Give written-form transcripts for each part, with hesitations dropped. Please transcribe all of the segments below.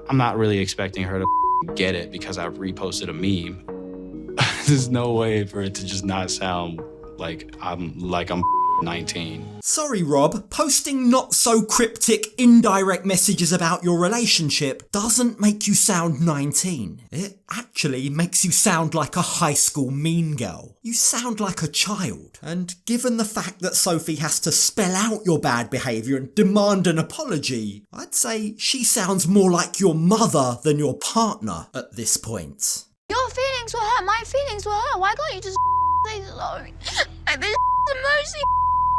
I'm not really expecting her to get it because I reposted a meme. There's no way for it to just not sound like I'm 19. Sorry, Rob, posting not so cryptic indirect messages about your relationship doesn't make you sound 19. It actually makes you sound like a high school mean girl. You sound like a child. And given the fact that Sophie has to spell out your bad behaviour and demand an apology, I'd say she sounds more like your mother than your partner at this point. Your feelings were hurt, my feelings were hurt. Why can't you just say sorry? Like, this emotionally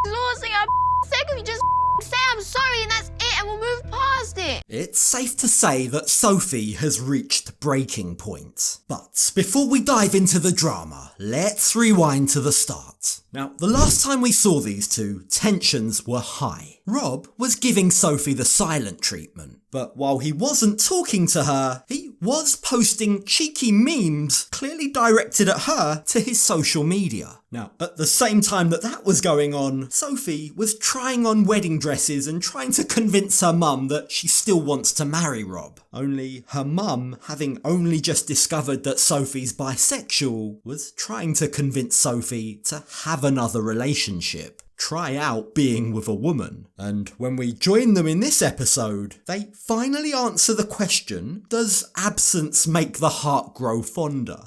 exhausting. I'm sick of you. Just say I'm sorry and that's it, and we'll move past it. It's safe to say that Sophie has reached breaking point. But before we dive into the drama, let's rewind to the start. Now, the last time we saw these two, tensions were high. Rob was giving Sophie the silent treatment, but while he wasn't talking to her, he was posting cheeky memes clearly directed at her to his social media. Now, at the same time that was going on, Sophie was trying on wedding dresses and trying to convince her mum that she still wants to marry Rob. Only her mum, having only just discovered that Sophie's bisexual, was trying to convince Sophie to have another relationship. Try out being with a woman. And when we join them in this episode, they finally answer the question, does absence make the heart grow fonder?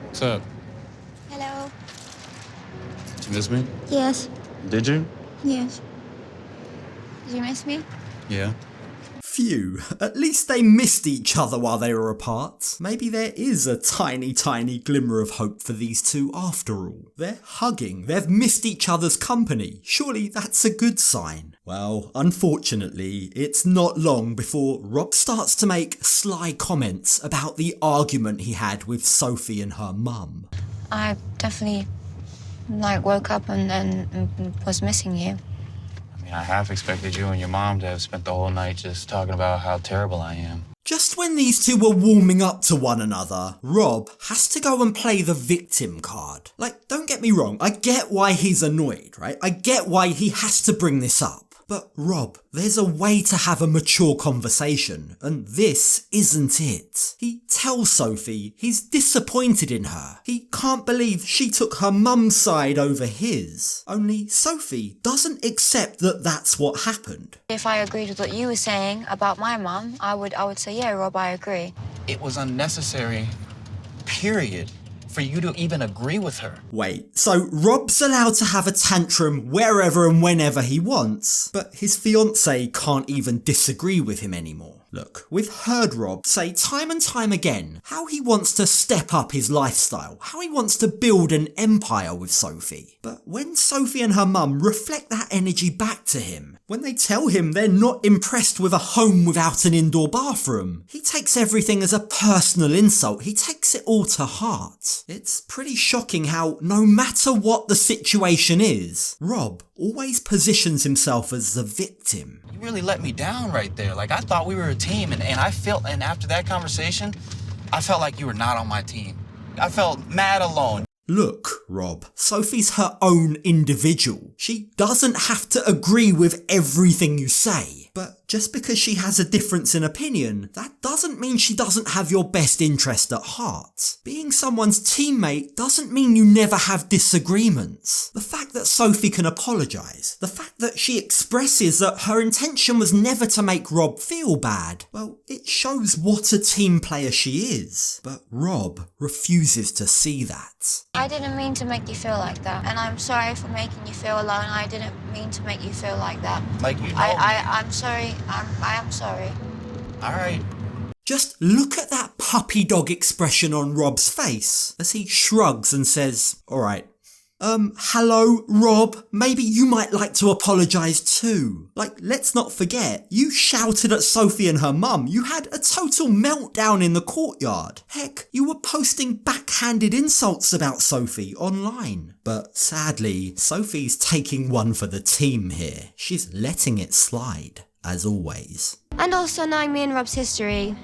What's up? Hello. Did you miss me? Yes. Did you? Yes. Did you miss me? Yeah. Phew, at least they missed each other while they were apart. Maybe there is a tiny glimmer of hope for these two after all. They're hugging, they've missed each other's company. Surely that's a good sign. Well, unfortunately, it's not long before Rob starts to make sly comments about the argument he had with Sophie and her mum. I definitely, woke up and was missing you. I half expected you and your mom to have spent the whole night just talking about how terrible I am. Just when these two were warming up to one another, Rob has to go and play the victim card. Don't get me wrong, I get why he's annoyed, right? I get why he has to bring this up. But Rob, there's a way to have a mature conversation, and this isn't it. He tells Sophie he's disappointed in her. He can't believe she took her mum's side over his. Only Sophie doesn't accept that that's what happened. If I agreed with what you were saying about my mum, I would say, yeah, Rob, I agree. It was unnecessary, period, for you to even agree with her. Wait, so Rob's allowed to have a tantrum wherever and whenever he wants, but his fiance can't even disagree with him anymore. Look, we've heard Rob say time and time again how he wants to step up his lifestyle, how he wants to build an empire with Sophie. But when Sophie and her mum reflect that energy back to him, when they tell him they're not impressed with a home without an indoor bathroom, he takes everything as a personal insult. He takes it all to heart. It's pretty shocking how, no matter what the situation is, Rob always positions himself as the victim. You really let me down right there. I thought we were a team, and after that conversation, I felt like you were not on my team. I felt mad alone. Look, Rob, Sophie's her own individual. She doesn't have to agree with everything you say. But just because she has a difference in opinion, that doesn't mean she doesn't have your best interest at heart. Being someone's teammate doesn't mean you never have disagreements. The fact that Sophie can apologise, the fact that she expresses that her intention was never to make Rob feel bad, well, it shows what a team player she is. But Rob refuses to see that. I didn't mean to make you feel like that, and I'm sorry for making you feel alone. I didn't mean to make you feel like that. I'm sorry. I am sorry. All right. Just look at that puppy dog expression on Rob's face as he shrugs and says, all right. Hello, Rob, maybe you might like to apologise too. Let's not forget, you shouted at Sophie and her mum. You had a total meltdown in the courtyard. Heck, you were posting backhanded insults about Sophie online. But sadly, Sophie's taking one for the team here. She's letting it slide, as always. And also knowing me and Rob's history,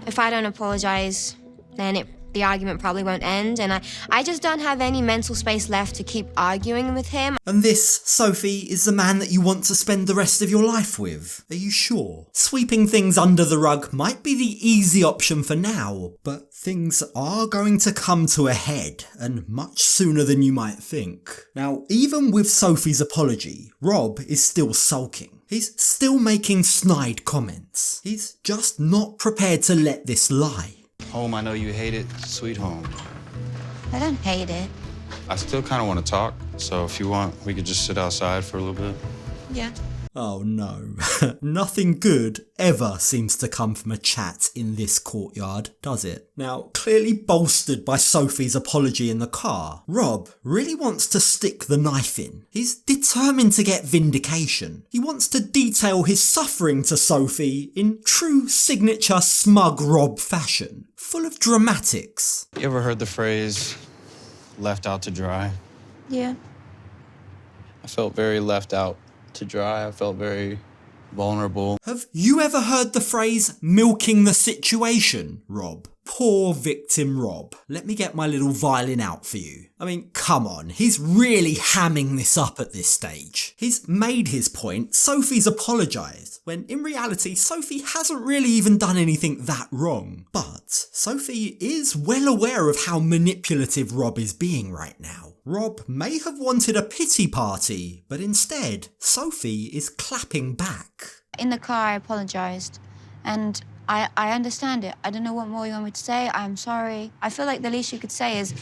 if I don't apologise, then it the argument probably won't end, and I just don't have any mental space left to keep arguing with him. And this, Sophie, is the man that you want to spend the rest of your life with? Are you sure? Sweeping things under the rug might be the easy option for now, but things are going to come to a head, and much sooner than you might think. Now, even with Sophie's apology, Rob is still sulking. He's still making snide comments. He's just not prepared to let this lie. Home, I know you hate it. Sweet home. I don't hate it. I still kind of want to talk, so if you want, we could just sit outside for a little bit. Yeah. Oh no, nothing good ever seems to come from a chat in this courtyard, does it? Now, clearly bolstered by Sophie's apology in the car, Rob really wants to stick the knife in. He's determined to get vindication. He wants to detail his suffering to Sophie in true signature smug Rob fashion, full of dramatics. You ever heard the phrase, left out to dry? Yeah. I felt very left out to dry. I felt very vulnerable. Have you ever heard the phrase milking the situation, Rob? Poor victim Rob. Let me get my little violin out for you. I mean, come on, he's really hamming this up at this stage. He's made his point, Sophie's apologised, when in reality Sophie hasn't really even done anything that wrong. But Sophie is well aware of how manipulative Rob is being right now. Rob may have wanted a pity party, but instead, Sophie is clapping back. In the car, I apologized, and I understand it. I don't know what more you want me to say. I'm sorry. I feel like the least you could say is,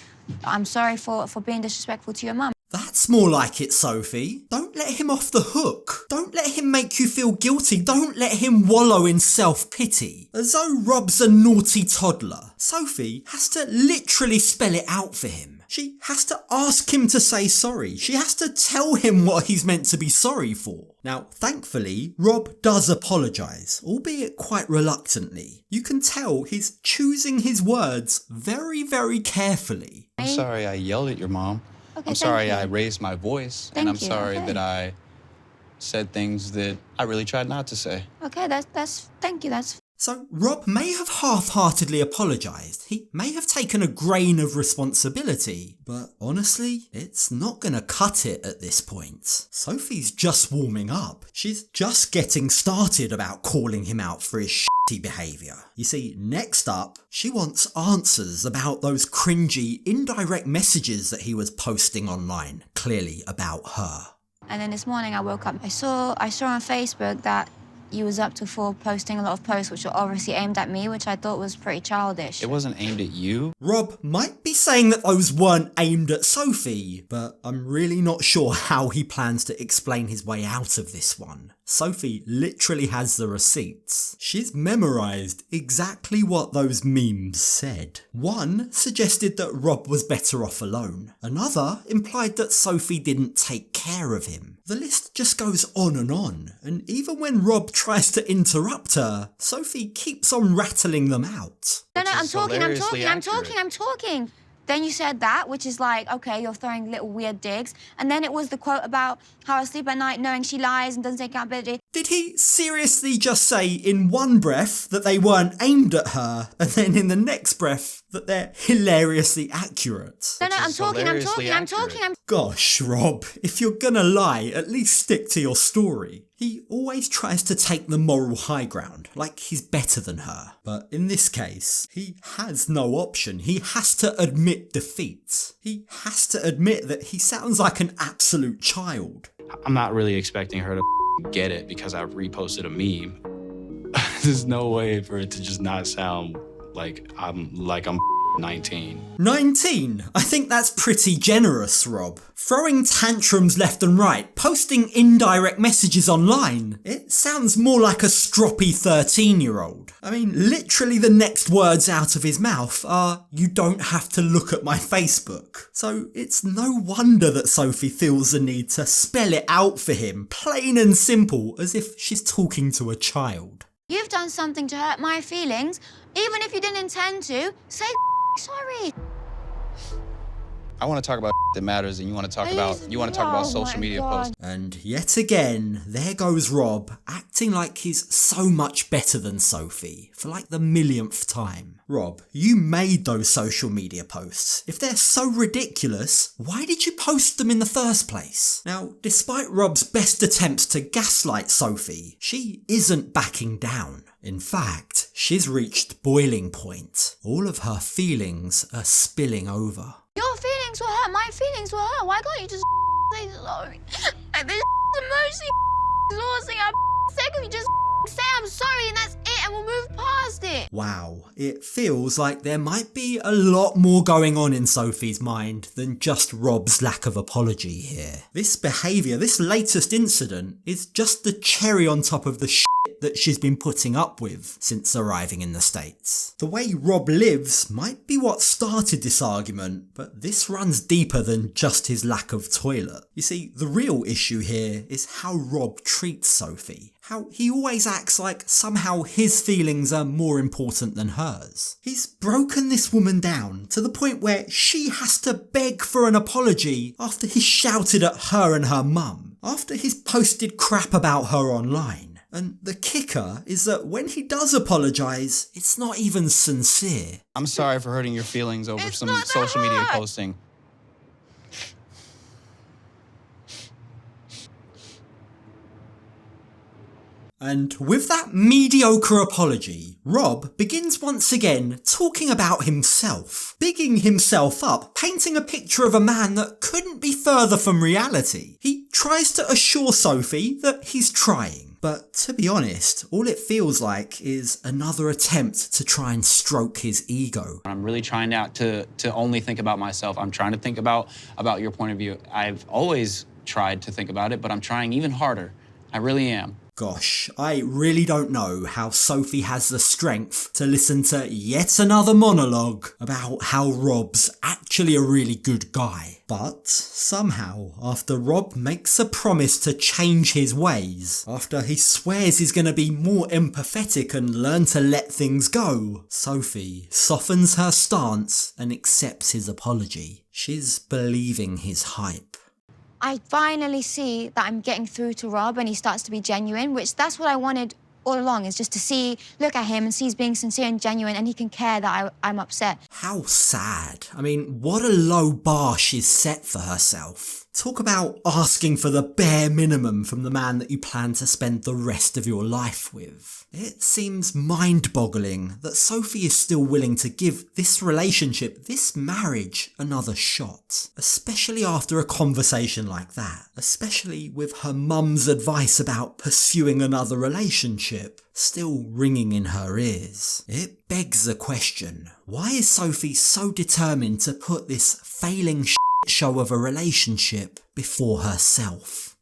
I'm sorry for being disrespectful to your mum. That's more like it, Sophie. Don't let him off the hook. Don't let him make you feel guilty. Don't let him wallow in self-pity. As though Rob's a naughty toddler, Sophie has to literally spell it out for him. She has to ask him to say sorry. She has to tell him what he's meant to be sorry for. Now, thankfully, Rob does apologise, albeit quite reluctantly. You can tell he's choosing his words very, very carefully. I'm sorry I yelled at your mom. Okay, I'm sorry thank I you. raised my voice. Thank and I'm you, sorry okay. that I said things that I really tried not to say. Okay, thank you, that's... So Rob may have half-heartedly apologised, he may have taken a grain of responsibility, but honestly, it's not gonna cut it at this point. Sophie's just warming up. She's just getting started about calling him out for his shitty behaviour. You see, next up, she wants answers about those cringy, indirect messages that he was posting online, clearly about her. And then this morning I woke up, I saw on Facebook that you was up to for posting a lot of posts which were obviously aimed at me, which I thought was pretty childish. It wasn't aimed at you. Rob might be saying that those weren't aimed at Sophie, but I'm really not sure how he plans to explain his way out of this one. Sophie literally has the receipts. She's memorised exactly what those memes said. One suggested that Rob was better off alone. Another implied that Sophie didn't take care of him. The list just goes on, and even when Rob tries to interrupt her, Sophie keeps on rattling them out. No, Which I'm is talking. hilariously accurate. Then you said that, which is like, okay, you're throwing little weird digs. And then it was the quote about how I sleep at night knowing she lies and doesn't take accountability. Did he seriously just say in one breath that they weren't aimed at her, and then in the next breath that they're hilariously accurate? No, I'm is talking. hilariously Gosh, Rob, if you're gonna lie, at least stick to your story. He always tries to take the moral high ground, like he's better than her. But in this case, he has no option. He has to admit defeat. He has to admit that he sounds like an absolute child. I'm not really expecting her to get it because I reposted a meme. There's no way for it to just not sound like I'm 19. 19? I think that's pretty generous, Rob. Throwing tantrums left and right, posting indirect messages online. It sounds more like a stroppy 13-year-old. I mean, literally the next words out of his mouth are, "You don't have to look at my Facebook." So it's no wonder that Sophie feels the need to spell it out for him, plain and simple, as if she's talking to a child. You've done something to hurt my feelings. Even if you didn't intend to, say sorry. I want to talk about that matters, and you want to talk about social media posts. And yet again, there goes Rob, acting like he's so much better than Sophie, for like the millionth time. Rob, you made those social media posts. If they're so ridiculous, why did you post them in the first place? Now, despite Rob's best attempts to gaslight Sophie, she isn't backing down. In fact, she's reached boiling point. All of her feelings are spilling over. Your feelings were hurt, my feelings were hurt. Why can't you just say sorry? Like, this the most exhausting I've said. Can you just say I'm sorry and that's it and we'll move past it? Wow, it feels like there might be a lot more going on in Sophie's mind than just Rob's lack of apology here. This behaviour, this latest incident, is just the cherry on top of the shit that she's been putting up with since arriving in the States. The way Rob lives might be what started this argument, but this runs deeper than just his lack of toilet. You see, the real issue here is how Rob treats Sophie. How he always acts like somehow his feelings are more important than hers. He's broken this woman down to the point where she has to beg for an apology after he shouted at her and her mum, after he's posted crap about her online. And the kicker is that when he does apologise, it's not even sincere. I'm sorry for hurting your feelings over It's some not that social media hard. posting. And with that mediocre apology, Rob begins once again talking about himself, bigging himself up, painting a picture of a man that couldn't be further from reality. He tries to assure Sophie that he's trying, but to be honest, all it feels like is another attempt to try and stroke his ego. I'm really trying not to only think about myself. I'm trying to think about your point of view. I've always tried to think about it, but I'm trying even harder. I really am. Gosh, I really don't know how Sophie has the strength to listen to yet another monologue about how Rob's actually a really good guy. But somehow, after Rob makes a promise to change his ways, after he swears he's going to be more empathetic and learn to let things go, Sophie softens her stance and accepts his apology. She's believing his hype. I finally see that I'm getting through to Rob and he starts to be genuine, which that's what I wanted all along, is just to look at him and see he's being sincere and genuine and he can care that I'm upset. How sad. I mean, what a low bar she's set for herself. Talk about asking for the bare minimum from the man that you plan to spend the rest of your life with. It seems mind-boggling that Sophie is still willing to give this relationship, this marriage, another shot. Especially after a conversation like that. Especially with her mum's advice about pursuing another relationship still ringing in her ears. It begs the question, why is Sophie so determined to put this failing show of a relationship before herself?